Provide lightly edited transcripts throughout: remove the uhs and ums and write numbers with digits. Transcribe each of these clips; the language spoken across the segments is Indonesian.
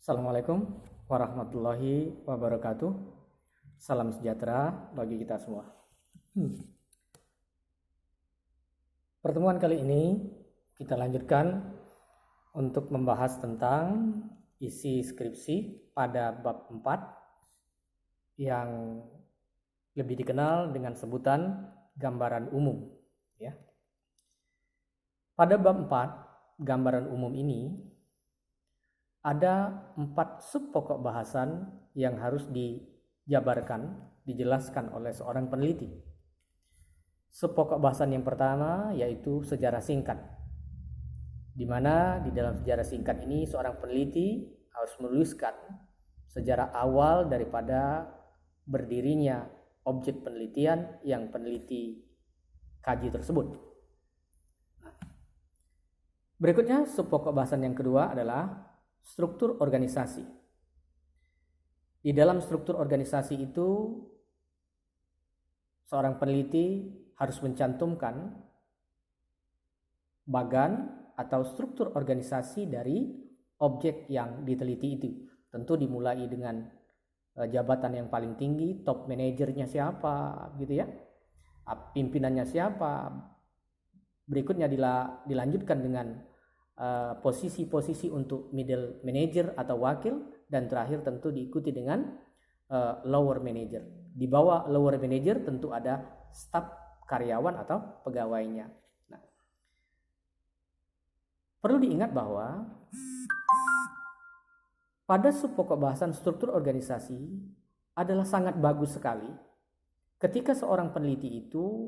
Assalamualaikum warahmatullahi wabarakatuh. Salam sejahtera bagi kita semua. Pertemuan kali ini kita lanjutkan untuk membahas tentang isi skripsi pada bab 4 yang lebih dikenal dengan sebutan gambaran umum. Ya. Pada bab 4 gambaran umum ini ada 4 sub pokok bahasan yang harus dijabarkan, dijelaskan oleh seorang peneliti. Sub pokok bahasan yang pertama yaitu sejarah singkat, di mana di dalam sejarah singkat ini seorang peneliti harus menuliskan sejarah awal daripada berdirinya objek penelitian yang peneliti kaji tersebut. Berikutnya sub pokok bahasan yang kedua adalah struktur organisasi. Di dalam struktur organisasi itu, seorang peneliti harus mencantumkan bagan atau struktur organisasi dari objek yang diteliti itu. Tentu dimulai dengan jabatan yang paling tinggi, top manajernya siapa, gitu ya, pimpinannya siapa. Berikutnya dilanjutkan dengan posisi-posisi untuk middle manager atau wakil, dan terakhir tentu diikuti dengan lower manager. Di bawah lower manager tentu ada staf karyawan atau pegawainya. Nah, perlu diingat bahwa pada sub pokok bahasan struktur organisasi adalah sangat bagus sekali ketika seorang peneliti itu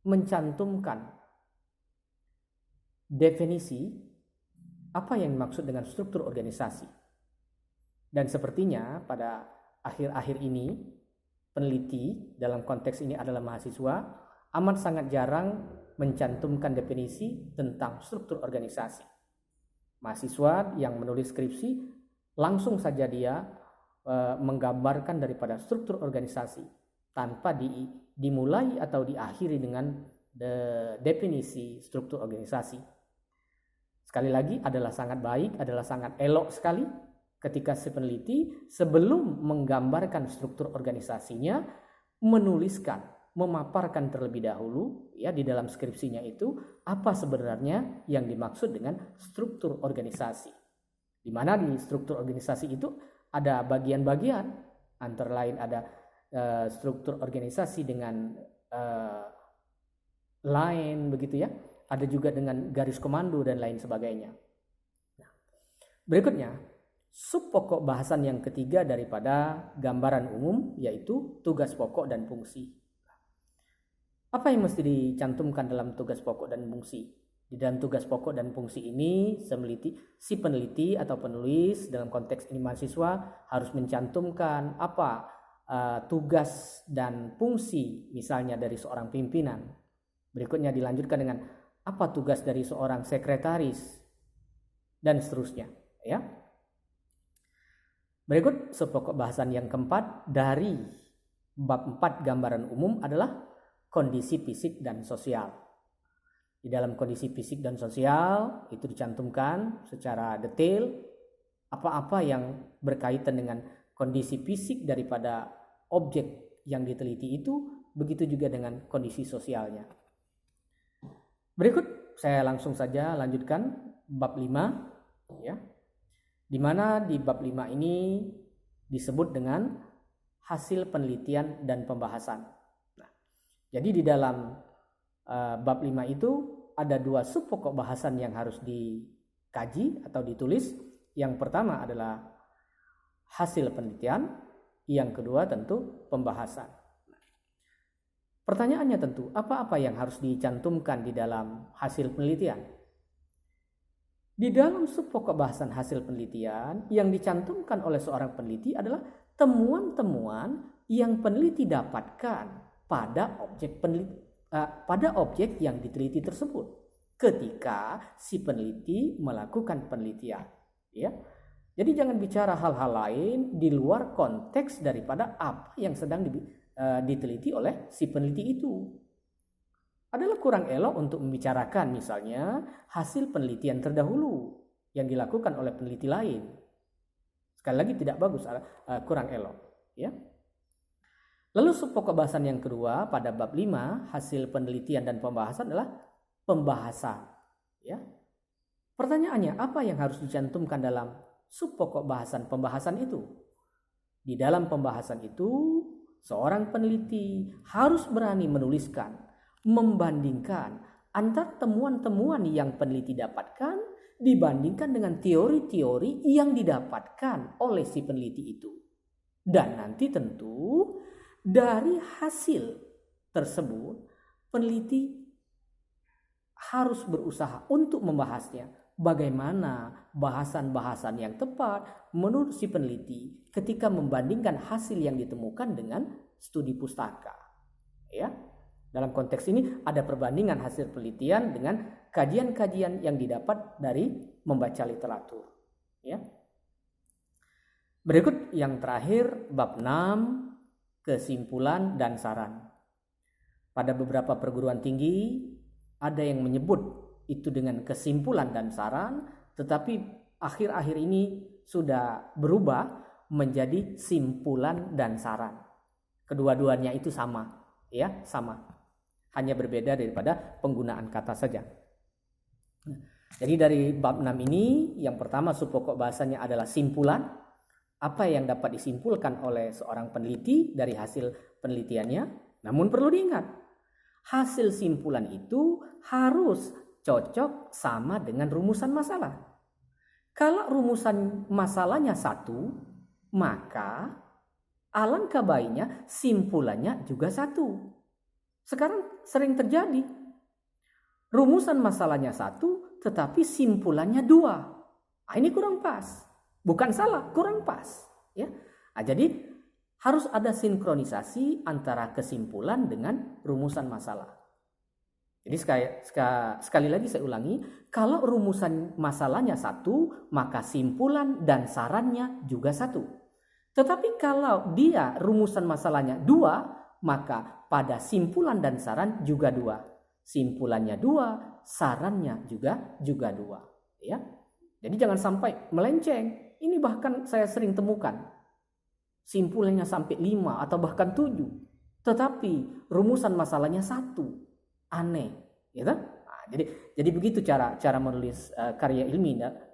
mencantumkan definisi apa yang dimaksud dengan struktur organisasi. Dan sepertinya pada akhir-akhir ini peneliti dalam konteks ini adalah mahasiswa amat sangat jarang mencantumkan definisi tentang struktur organisasi. Mahasiswa yang menulis skripsi langsung saja dia menggambarkan daripada struktur organisasi tanpa dimulai atau diakhiri dengan definisi struktur organisasi. Sekali lagi adalah sangat baik, adalah sangat elok sekali ketika si peneliti sebelum menggambarkan struktur organisasinya menuliskan, memaparkan terlebih dahulu ya di dalam skripsinya itu apa sebenarnya yang dimaksud dengan struktur organisasi. Di mana di struktur organisasi itu ada bagian-bagian, antara lain ada struktur organisasi dengan line begitu ya. Ada juga dengan garis komando dan lain sebagainya. Nah, berikutnya, sub pokok bahasan yang ketiga daripada gambaran umum yaitu tugas pokok dan fungsi. Apa yang mesti dicantumkan dalam tugas pokok dan fungsi? Di dalam tugas pokok dan fungsi ini, si peneliti atau penulis dalam konteks ini mahasiswa harus mencantumkan apa tugas dan fungsi misalnya dari seorang pimpinan. Berikutnya dilanjutkan dengan apa tugas dari seorang sekretaris dan seterusnya ya. Berikut pokok bahasan yang keempat dari bab 4 gambaran umum adalah kondisi fisik dan sosial. Di dalam kondisi fisik dan sosial itu dicantumkan secara detail apa-apa yang berkaitan dengan kondisi fisik daripada objek yang diteliti itu, begitu juga dengan kondisi sosialnya. Berikut saya langsung saja lanjutkan bab 5 ya. Di mana di bab 5 ini disebut dengan hasil penelitian dan pembahasan. Nah, jadi di dalam bab 5 itu ada 2 sub pokok bahasan yang harus dikaji atau ditulis. Yang pertama adalah hasil penelitian, yang kedua tentu pembahasan. Pertanyaannya tentu, apa-apa yang harus dicantumkan di dalam hasil penelitian? Di dalam sub pokok bahasan hasil penelitian, yang dicantumkan oleh seorang peneliti adalah temuan-temuan yang peneliti dapatkan pada objek yang diteliti tersebut ketika si peneliti melakukan penelitian. Ya, jadi jangan bicara hal-hal lain di luar konteks daripada apa yang sedang diteliti oleh si peneliti itu. Adalah kurang elok untuk membicarakan misalnya hasil penelitian terdahulu yang dilakukan oleh peneliti lain. Sekali lagi tidak bagus, kurang elok, ya. Lalu subpokok bahasan yang kedua pada bab 5, hasil penelitian dan pembahasan adalah pembahasan, ya. Pertanyaannya, apa yang harus dicantumkan dalam subpokok bahasan pembahasan itu? Di dalam pembahasan itu, seorang peneliti harus berani menuliskan, membandingkan antara temuan-temuan yang peneliti dapatkan dibandingkan dengan teori-teori yang didapatkan oleh si peneliti itu. Dan nanti tentu dari hasil tersebut peneliti harus berusaha untuk membahasnya. Bagaimana bahasan-bahasan yang tepat menurut si peneliti ketika membandingkan hasil yang ditemukan dengan studi pustaka. Ya. Dalam konteks ini ada perbandingan hasil penelitian dengan kajian-kajian yang didapat dari membaca literatur. Ya. Berikut yang terakhir bab 6, kesimpulan dan saran. Pada beberapa perguruan tinggi ada yang menyebut itu dengan kesimpulan dan saran, tetapi akhir-akhir ini sudah berubah menjadi simpulan dan saran. Kedua-duanya itu sama, ya, sama. Hanya berbeda daripada penggunaan kata saja. Jadi dari bab 6 ini, yang pertama subpokok bahasanya adalah simpulan. Apa yang dapat disimpulkan oleh seorang peneliti dari hasil penelitiannya. Namun perlu diingat, hasil simpulan itu harus cocok sama dengan rumusan masalah. Kalau rumusan masalahnya satu, maka alangkah baiknya simpulannya juga satu. Sekarang sering terjadi. Rumusan masalahnya satu, tetapi simpulannya dua. Ini kurang pas. Bukan salah, kurang pas. Ya. Jadi harus ada sinkronisasi antara kesimpulan dengan rumusan masalah. Jadi sekali lagi saya ulangi, kalau rumusan masalahnya satu, maka simpulan dan sarannya juga satu. Tetapi kalau dia rumusan masalahnya dua, maka pada simpulan dan saran juga dua. Simpulannya dua, sarannya juga dua. Ya. Jadi jangan sampai melenceng. Ini bahkan saya sering temukan. Simpulannya sampai 5 atau bahkan 7. Tetapi rumusan masalahnya satu. Aneh. Ya kan? Nah, jadi begitu cara menulis karya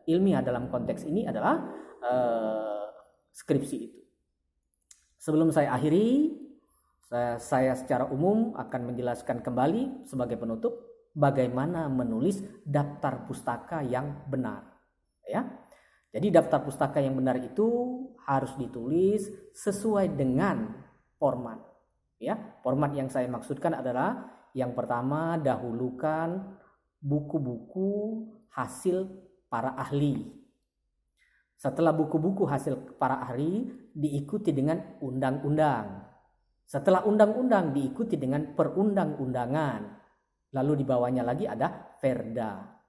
ilmiah dalam konteks ini adalah skripsi itu. Sebelum saya akhiri, saya secara umum akan menjelaskan kembali sebagai penutup bagaimana menulis daftar pustaka yang benar. Ya. Jadi daftar pustaka yang benar itu harus ditulis sesuai dengan format. Ya, format yang saya maksudkan adalah yang pertama dahulukan buku-buku hasil para ahli. Setelah buku-buku hasil para ahli diikuti dengan undang-undang. Setelah undang-undang diikuti dengan perundang-undangan. Lalu di bawahnya lagi ada perda.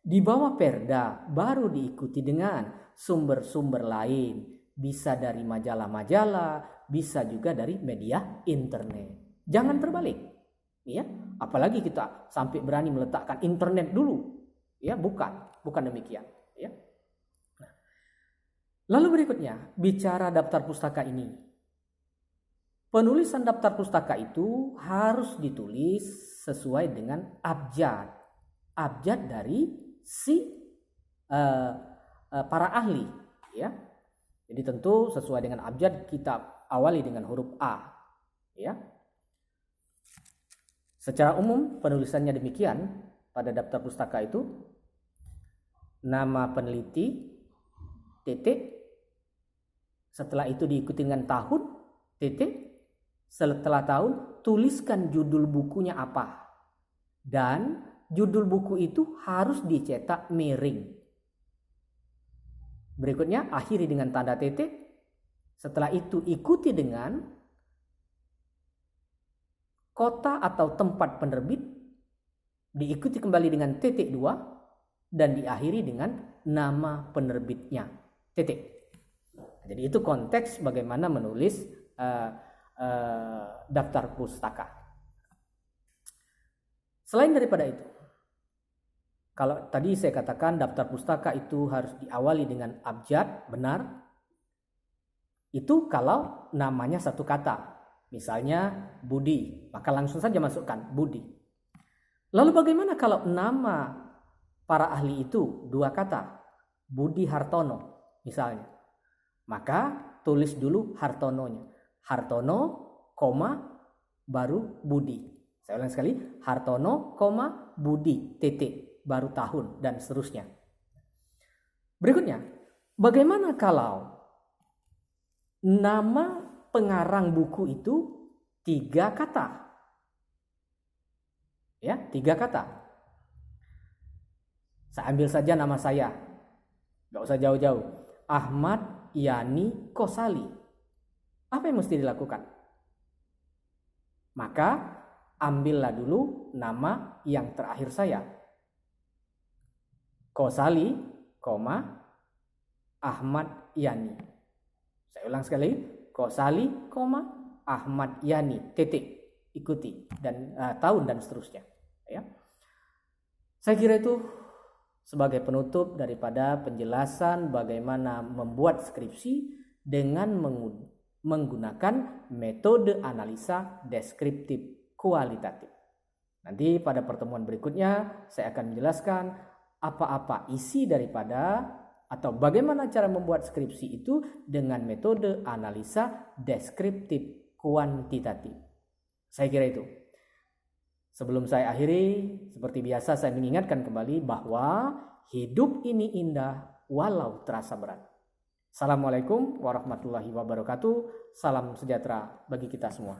Di bawah perda baru diikuti dengan sumber-sumber lain. Bisa dari majalah-majalah, bisa juga dari media internet. Jangan terbalik. Ya, apalagi kita sampai berani meletakkan internet dulu. Ya, bukan demikian. Ya. Lalu berikutnya, bicara daftar pustaka ini. Penulisan daftar pustaka itu harus ditulis sesuai dengan abjad. Abjad dari si para ahli, ya. Jadi tentu sesuai dengan abjad kita awali dengan huruf A, ya. Secara umum penulisannya demikian pada daftar pustaka itu: nama peneliti, titik. Setelah itu diikuti dengan tahun, titik. Setelah tahun tuliskan judul bukunya apa. Dan judul buku itu harus dicetak miring. Berikutnya akhiri dengan tanda titik. Setelah itu ikuti dengan kota atau tempat penerbit. Diikuti kembali dengan titik 2. Dan diakhiri dengan nama penerbitnya. Titik. Jadi itu konteks bagaimana menulis daftar pustaka. Selain daripada itu, kalau tadi saya katakan daftar pustaka itu harus diawali dengan abjad, benar. Itu kalau namanya satu kata. Misalnya Budi, maka langsung saja masukkan Budi. Lalu bagaimana kalau nama para ahli itu dua kata? Budi Hartono misalnya. Maka tulis dulu Hartononya. Hartono, baru Budi. Saya ulang sekali, Hartono, Budi, titik, baru tahun, dan seterusnya. Berikutnya, bagaimana kalau nama pengarang buku itu 3 kata? Ya, 3 kata. Saya ambil saja nama saya, gak usah jauh-jauh. Ahmad Yani Kosali. Apa yang mesti dilakukan? Maka ambillah dulu nama yang terakhir saya. Kosali, Ahmad Yani. Saya ulang sekali. Kosali, Ahmad Yani, titik. Ikuti dan tahun dan seterusnya. Ya. Saya kira itu sebagai penutup daripada penjelasan bagaimana membuat skripsi dengan menggunakan metode analisa deskriptif kualitatif. Nanti pada pertemuan berikutnya saya akan menjelaskan apa-apa isi daripada atau bagaimana cara membuat skripsi itu dengan metode analisa deskriptif kuantitatif. Saya kira itu. Sebelum saya akhiri, seperti biasa saya mengingatkan kembali bahwa hidup ini indah walau terasa berat. Assalamualaikum warahmatullahi wabarakatuh. Salam sejahtera bagi kita semua.